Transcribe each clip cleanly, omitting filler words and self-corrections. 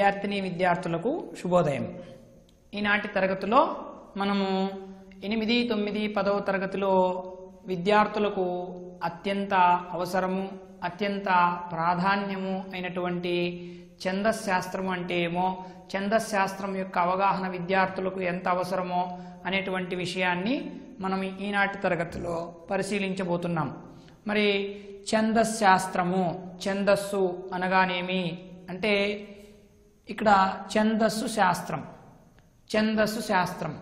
విద్యార్థిని విద్యార్థులకు శుభోదయం. ఈనాటి తరగతిలో మనము 8, 9, 10వ తరగతిలో విద్యార్థులకు అత్యంత అవసరము, అత్యంత ప్రాధాన్యము అయినటువంటి ఛందశాస్త్రం అంటే ఏమో, ఛందశాస్త్రం యొక్క అవగాహన విద్యార్థులకు ఎంత అవసరమో అనేటువంటి విషయాన్ని మనం ఈనాటి తరగతిలో పరిశీలించబోతున్నాం. మరి ఛందశాస్త్రము, ఛందస్సు అనగానేమి అంటే ఇక్కడ ఛందస్సు శాస్త్రం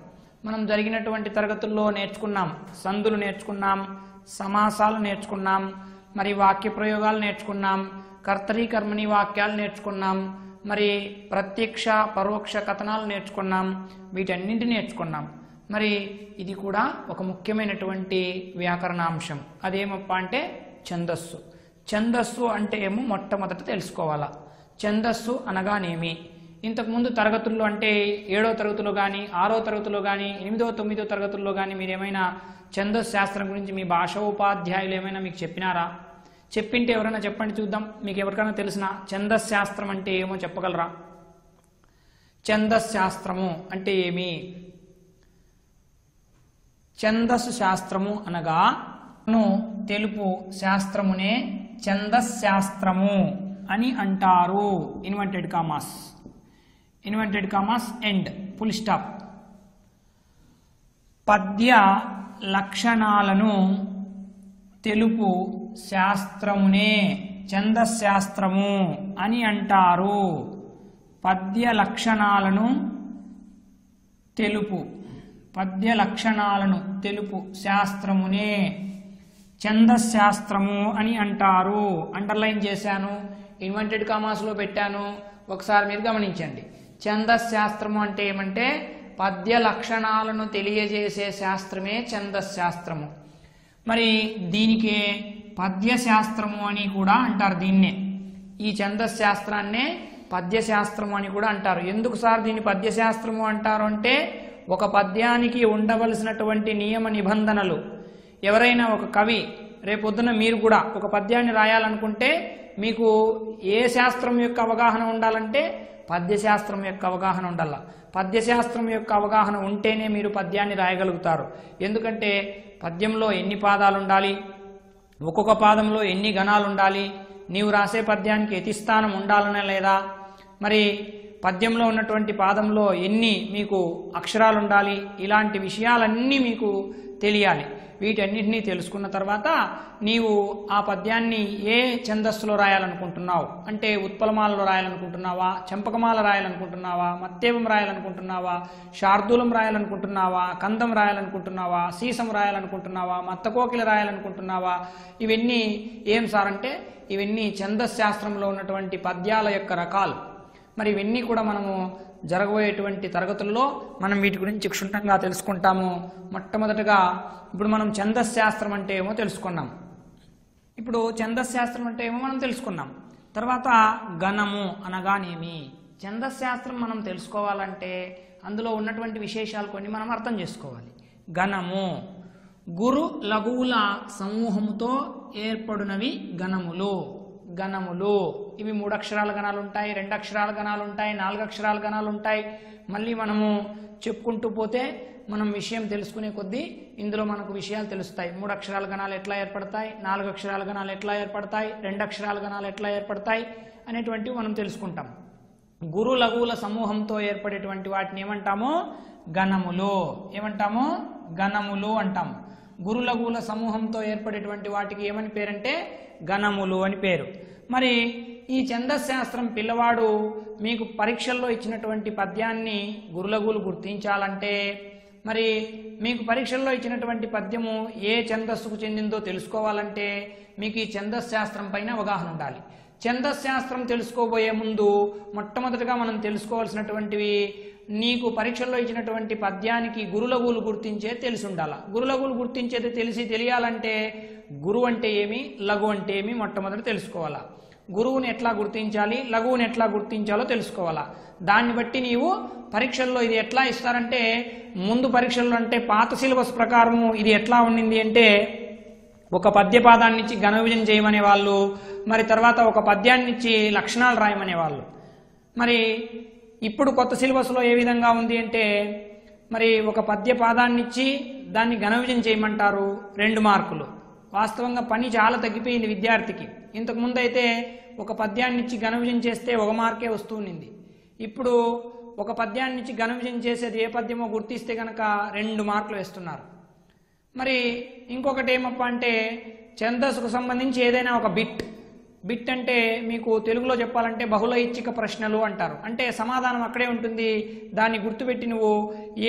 మనం జరిగినటువంటి తరగతుల్లో నేర్చుకున్నాం. సందులు నేర్చుకున్నాం, సమాసాలు నేర్చుకున్నాం, మరి వాక్య ప్రయోగాలు నేర్చుకున్నాం, కర్తరి కర్మణి వాక్యాలు నేర్చుకున్నాం, మరి ప్రత్యక్ష పరోక్ష కథనాలు నేర్చుకున్నాం. వీటన్నింటినీ నేర్చుకున్నాం. మరి ఇది కూడా ఒక ముఖ్యమైనటువంటి వ్యాకరణాంశం. అదేమప్ప అంటే ఛందస్సు. ఛందస్సు అంటే ఏమో మొట్టమొదట తెలుసుకోవాలా. ఛందస్సు అనగానేమి? ఇంతకుముందు తరగతుల్లో అంటే 7వ తరగతిలో కానీ 6వ తరగతిలో కానీ 8వ 9వ తరగతుల్లో కానీ మీరు ఏమైనా ఛందస్సు శాస్త్రం గురించి మీ భాషా ఉపాధ్యాయులు ఏమైనా మీకు చెప్పినారా? చెప్పింటే ఎవరైనా చెప్పండి చూద్దాం. మీకు ఎవరికైనా తెలిసిన ఛందస్సు శాస్త్రం అంటే ఏమో చెప్పగలరా? ఛందస్సు శాస్త్రము అంటే ఏమి? ఛందస్సు శాస్త్రము అనగా తెలుపు శాస్త్రమునే ఛందస్సు శాస్త్రము అని అంటారు. Inverted commas end full stop. పద్య లక్షణాలను తెలుపు శాస్త్రమునే ఛందశాస్త్రము అని అంటారు. పద్య లక్షణాలను తెలుపు శాస్త్రమునే ఛందశాస్త్రము అని అంటారు. అండర్లైన్ చేశాను, ఇన్వర్టెడ్ కామాస్లో పెట్టాను. ఒకసారి మీరు గమనించండి. ఛందశాస్త్రము అంటే ఏమంటే పద్య లక్షణాలను తెలియజేసే శాస్త్రమే ఛందశాస్త్రము. మరి దీనికే పద్యశాస్త్రము అని కూడా అంటారు. దీన్నే, ఈ ఛందశాస్త్రాన్నే పద్యశాస్త్రము అని కూడా అంటారు. ఎందుకు సార్ దీన్ని పద్యశాస్త్రము అంటారు అంటే, ఒక పద్యానికి ఉండవలసినటువంటి నియమ నిబంధనలు, ఎవరైనా ఒక కవి రేపొద్దున మీరు కూడా ఒక పద్యాన్ని రాయాలనుకుంటే మీకు ఏ శాస్త్రం యొక్క అవగాహన ఉండాలంటే పద్యశాస్త్రం యొక్క అవగాహన ఉండాల. పద్యశాస్త్రం యొక్క అవగాహన ఉంటేనే మీరు పద్యాన్ని రాయగలుగుతారు. ఎందుకంటే పద్యంలో ఎన్ని పాదాలు ఉండాలి, ఒక్కొక్క పాదంలో ఎన్ని గణాలు ఉండాలి, నీవు రాసే పద్యానికి యతిస్థానం ఉండాలనే లేదా, మరి పద్యంలో ఉన్నటువంటి పాదంలో ఎన్ని మీకు అక్షరాలు ఉండాలి, ఇలాంటి విషయాలన్నీ మీకు తెలియాలి. వీటన్నిటినీ తెలుసుకున్న తర్వాత నీవు ఆ పద్యాన్ని ఏ ఛందస్సులో రాయాలనుకుంటున్నావు అంటే, ఉత్పలమాలలో రాయాలనుకుంటున్నావా, చంపకమాల రాయాలనుకుంటున్నావా, మత్తేవం రాయాలనుకుంటున్నావా, శార్దూలం రాయాలనుకుంటున్నావా, కందం రాయాలనుకుంటున్నావా, సీసం రాయాలనుకుంటున్నావా, మత్తకోకిల రాయాలనుకుంటున్నావా, ఇవన్నీ ఏం సార్ అంటే ఇవన్నీ ఛందశాస్త్రంలో ఉన్నటువంటి పద్యాల యొక్క రకాలు. మరి ఇవన్నీ కూడా మనము జరగబోయేటువంటి తరగతుల్లో మనం వీటి గురించి క్షుణ్ణంగా తెలుసుకుంటాము. మొట్టమొదటగా ఇప్పుడు మనం ఛందశాస్త్రం అంటే ఏమో తెలుసుకున్నాం. తర్వాత గణము అనగానేమి? ఛందశాస్త్రం మనం తెలుసుకోవాలంటే అందులో ఉన్నటువంటి విశేషాలు కొన్ని మనం అర్థం చేసుకోవాలి. గణము గురు లఘువుల సమూహముతో ఏర్పడినవి గణములు. ఇవి 3 అక్షరాల గణాలు ఉంటాయి, 2 అక్షరాల గణాలు ఉంటాయి, 4 అక్షరాల గణాలు ఉంటాయి. మళ్ళీ మనము చెప్పుకుంటూ పోతే మనం విషయం తెలుసుకునే కొద్దీ ఇందులో మనకు విషయాలు తెలుస్తాయి. 3 అక్షరాల గణాలు ఎట్లా ఏర్పడతాయి, 4 అక్షరాల గణాలు ఎట్లా ఏర్పడతాయి, 2 అక్షరాల గణాలు ఎట్లా ఏర్పడతాయి అనేటువంటివి మనం తెలుసుకుంటాం. గురు లఘువుల సమూహంతో ఏర్పడేటువంటి వాటిని ఏమంటాము? గణములు అంటాము. గురు లఘువుల సమూహంతో ఏర్పడేటువంటి వాటికి ఏమని పేరంటే గణములు అని పేరు. మరి ఈ ఛందశాస్త్రం పిల్లవాడు మీకు పరీక్షల్లో ఇచ్చినటువంటి పద్యాన్ని గురులఘువులు గుర్తించాలంటే, మరి మీకు పరీక్షల్లో ఇచ్చినటువంటి పద్యము ఏ ఛందస్సుకు చెందిందో తెలుసుకోవాలంటే మీకు ఈ ఛందశాస్త్రం పైన అవగాహన ఉండాలి. ఛందశాస్త్రం తెలుసుకోబోయే ముందు మొట్టమొదటిగా మనం తెలుసుకోవాల్సినటువంటివి, నీకు పరీక్షల్లో ఇచ్చినటువంటి పద్యానికి గురులఘువులు గుర్తించే తెలిసి ఉండాలి. గురులఘువులు గుర్తించేది తెలియాలంటే గురువు అంటే ఏమి, లఘు అంటే ఏమి మొట్టమొదటి తెలుసుకోవాలా. గురువుని ఎట్లా గుర్తించాలి, లఘువుని ఎట్లా గుర్తించాలో తెలుసుకోవాలా. దాన్ని బట్టి నీవు పరీక్షల్లో ఇది ఎట్లా ఇస్తారంటే, ముందు పరీక్షల్లో అంటే పాత సిలబస్ ప్రకారము ఇది ఎట్లా ఉండింది అంటే, ఒక పద్యపాదాన్ని ఇచ్చి ఘన విభజన చేయమనే వాళ్ళు, మరి తర్వాత ఒక పద్యాన్ని ఇచ్చి లక్షణాలు రాయమనే వాళ్ళు. మరి ఇప్పుడు కొత్త సిలబస్లో ఏ విధంగా ఉంది అంటే మరి ఒక పద్య పాదాన్ని ఇచ్చి దాన్ని ఘన విభజన చేయమంటారు, 2 మార్కులు. వాస్తవంగా పని చాలా తగ్గిపోయింది విద్యార్థికి. ఇంతకుముందు అయితే ఒక పద్యాన్ని ఇచ్చి ఘన విభజన చేస్తే 1 మార్కే వస్తుంది. ఇప్పుడు ఒక పద్యాన్ని ఇచ్చి ఘన విభజన చేసేది ఏ పద్యమో గుర్తిస్తే కనుక 2 మార్కులు వేస్తున్నారు. మరి ఇంకొకటి ఏమప్ప అంటే ఛందస్సుకు సంబంధించి ఏదైనా ఒక బిట్ అంటే మీకు తెలుగులో చెప్పాలంటే బహుళ ఐచ్ఛిక ప్రశ్నలు అంటారు. అంటే సమాధానం అక్కడే ఉంటుంది, దాన్ని గుర్తుపెట్టి నువ్వు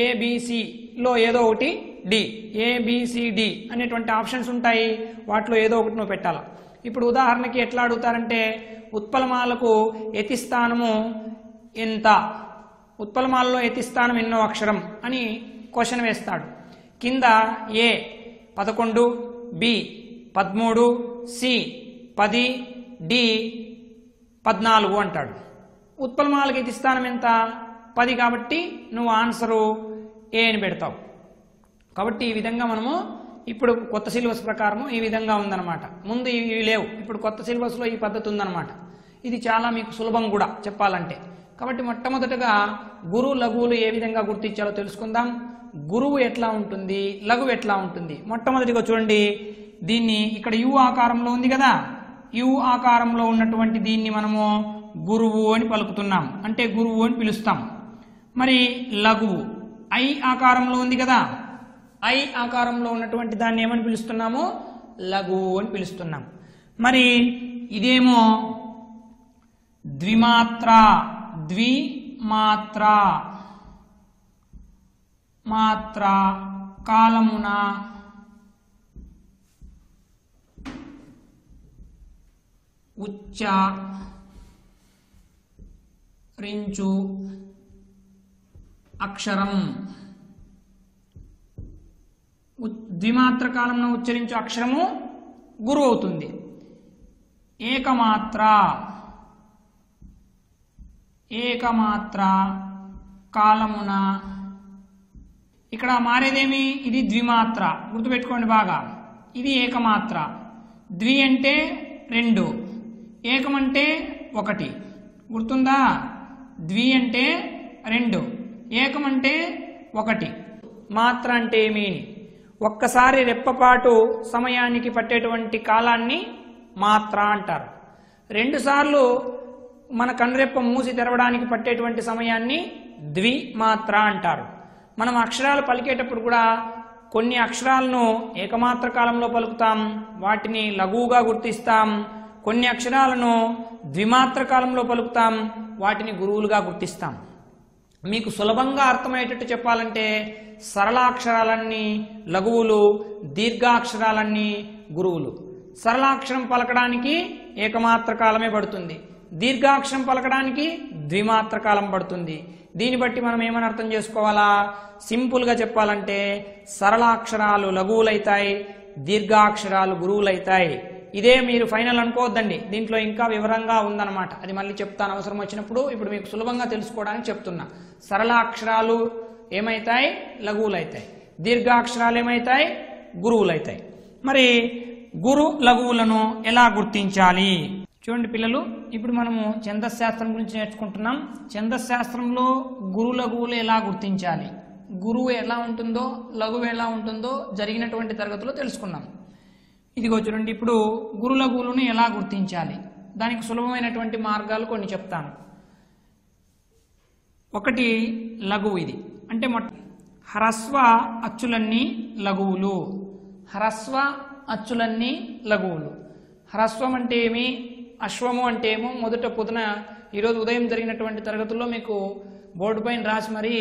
ఏబిసిలో ఏదో ఒకటి డి, ఏబిసిడి అనేటువంటి ఆప్షన్స్ ఉంటాయి, వాటిలో ఏదో ఒకటి నువ్వు పెట్టాలి. ఇప్పుడు ఉదాహరణకి ఎట్లా అడుగుతారంటే ఉత్పలమాలకు యతిస్థానము ఎంత, ఉత్పలమాలలో యతిస్థానం ఎన్నో అక్షరం అని క్వశ్చన్ వేస్తాడు. కింద ఏ 11, బి 13, సి 10, డి 14 అంటాడు. ఉత్పలమాలకు యతిస్థానం ఎంత 10 కాబట్టి నువ్వు ఆన్సరు ఏ అని పెడతావు. కాబట్టి ఈ విధంగా మనము ఇప్పుడు కొత్త సిలబస్ ప్రకారము ఈ విధంగా ఉందన్నమాట. ముందు ఇవి లేవు, ఇప్పుడు కొత్త సిలబస్లో ఈ పద్ధతి ఉందన్నమాట. ఇది చాలా మీకు సులభం కూడా చెప్పాలంటే. కాబట్టి మొట్టమొదటగా గురు లఘువులు ఏ విధంగా గుర్తించాలో తెలుసుకుందాం. గురువు ఎట్లా ఉంటుంది, లఘువు ఎట్లా ఉంటుంది. మొట్టమొదటిగా చూడండి, దీన్ని ఇక్కడ యు ఆకారంలో ఉంది కదా, యు ఆకారంలో ఉన్నటువంటి దీన్ని మనము గురువు అని పలుకుతున్నాం, అంటే గురువు అని పిలుస్తాం. మరి లఘువు ఐ ఆకారంలో ఉంది కదా, ఐ ఆకారంలో ఉన్నటువంటి దాన్ని ఏమని పిలుస్తున్నాము, లఘువు అని పిలుస్తున్నాం. మరి ఇదేమో ద్విమాత్ర, ద్విమాత్ర మాత్ర కాలమున ఉచ్చరించు అక్షరం. ద్విమాత్ర కాలంలో ఉచ్చరించు అక్షరము గురువు అవుతుంది. ఏకమాత్ర, ఏకమాత్ర కాలమున, ఇక్కడ మారేదేమి, ఇది ద్విమాత్ర గుర్తుపెట్టుకోండి బాగా, ఇది ఏకమాత్ర. ద్వి అంటే 2, ఏకం అంటే 1 గుర్తుందా. ద్వి అంటే 2, ఏకం అంటే 1. మాత్ర అంటే ఏమి, ఒక్కసారి రెప్పపాటు సమయానికి పట్టేటువంటి కాలాన్ని మాత్ర అంటారు. 2 సార్లు మన కనురెప్ప మూసి తెరవడానికి పట్టేటువంటి సమయాన్ని ద్విమాత్ర అంటారు. మనం అక్షరాలు పలికేటప్పుడు కూడా కొన్ని అక్షరాలను ఏకమాత్ర కాలంలో పలుకుతాం, వాటిని లఘువుగా గుర్తిస్తాం. కొన్ని అక్షరాలను ద్విమాత్ర కాలంలో పలుకుతాం, వాటిని గురువులుగా గుర్తిస్తాం. మీకు సులభంగా అర్థమయ్యేటట్టు చెప్పాలంటే సరళాక్షరాలన్నీ లఘువులు, దీర్ఘాక్షరాలన్నీ గురువులు. సరళాక్షరం పలకడానికి ఏకమాత్ర కాలమే పడుతుంది, దీర్ఘాక్షరం పలకడానికి ద్విమాత్ర కాలం పడుతుంది. దీన్ని బట్టి మనం ఏమని అర్థం చేసుకోవాలా, సింపుల్గా చెప్పాలంటే సరళాక్షరాలు లఘువులైతాయి, దీర్ఘాక్షరాలు గురువులైతాయి. ఇదే మీరు ఫైనల్ అనుకోవద్దండి, దీంట్లో ఇంకా వివరంగా ఉందన్నమాట. అది మళ్ళీ చెప్తాను అవసరం వచ్చినప్పుడు. ఇప్పుడు మీకు సులభంగా తెలుసుకోవడానికి చెప్తున్నా. సరళాక్షరాలు ఏమైతాయి, లఘువులైతాయి. దీర్ఘాక్షరాలు ఏమైతాయి, గురువులైతాయి. మరి గురు లఘువులను ఎలా గుర్తించాలి చూడండి పిల్లలు. ఇప్పుడు మనము ఛందశాస్త్రం గురించి నేర్చుకుంటున్నాం. ఛందశాస్త్రంలో గురు లఘువులు ఎలా గుర్తించాలి, గురువు ఎలా ఉంటుందో లఘువు ఎలా ఉంటుందో జరిగినటువంటి తరగతిలో తెలుసుకున్నాం. ఇదిగో చూడండి, ఇప్పుడు గురు లఘువులను ఎలా గుర్తించాలి, దానికి సులభమైనటువంటి మార్గాలు కొన్ని చెప్తాను. ఒకటి లఘువు, ఇది అంటే హ్రస్వ అచ్చులన్నీ లఘువులు. హ్రస్వ అచ్చులన్నీ లఘువులు. హ్రస్వం అంటే ఏమి, అశ్వము అంటే ఏమో మొదట పొద్దున ఈరోజు ఉదయం జరిగినటువంటి తరగతుల్లో మీకు బోర్డు పైన రాసి మరీ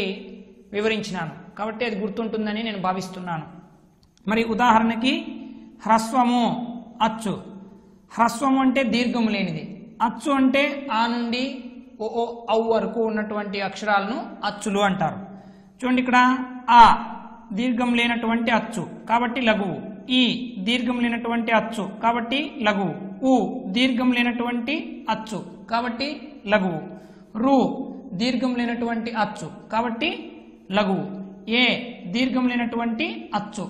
వివరించినాను, కాబట్టి అది గుర్తుంటుందని నేను భావిస్తున్నాను. మరి ఉదాహరణకి హ్రస్వము అచ్చు. హ్రస్వము అంటే దీర్ఘం లేనిది, అచ్చు అంటే ఆ నుండి ఓ ఔ వరకు ఉన్నటువంటి అక్షరాలను అచ్చులు అంటారు. చూడండి, ఇక్కడ ఆ దీర్ఘం లేనటువంటి అచ్చు కాబట్టి లఘువు, ఈ దీర్ఘం లేనటువంటి అచ్చు కాబట్టి లఘువు, ఉ దీర్ఘం లేనటువంటి అచ్చు కాబట్టి లఘువు, రు దీర్ఘం లేనటువంటి అచ్చు కాబట్టి లఘువు, ఏ దీర్ఘం లేనటువంటి అచ్చు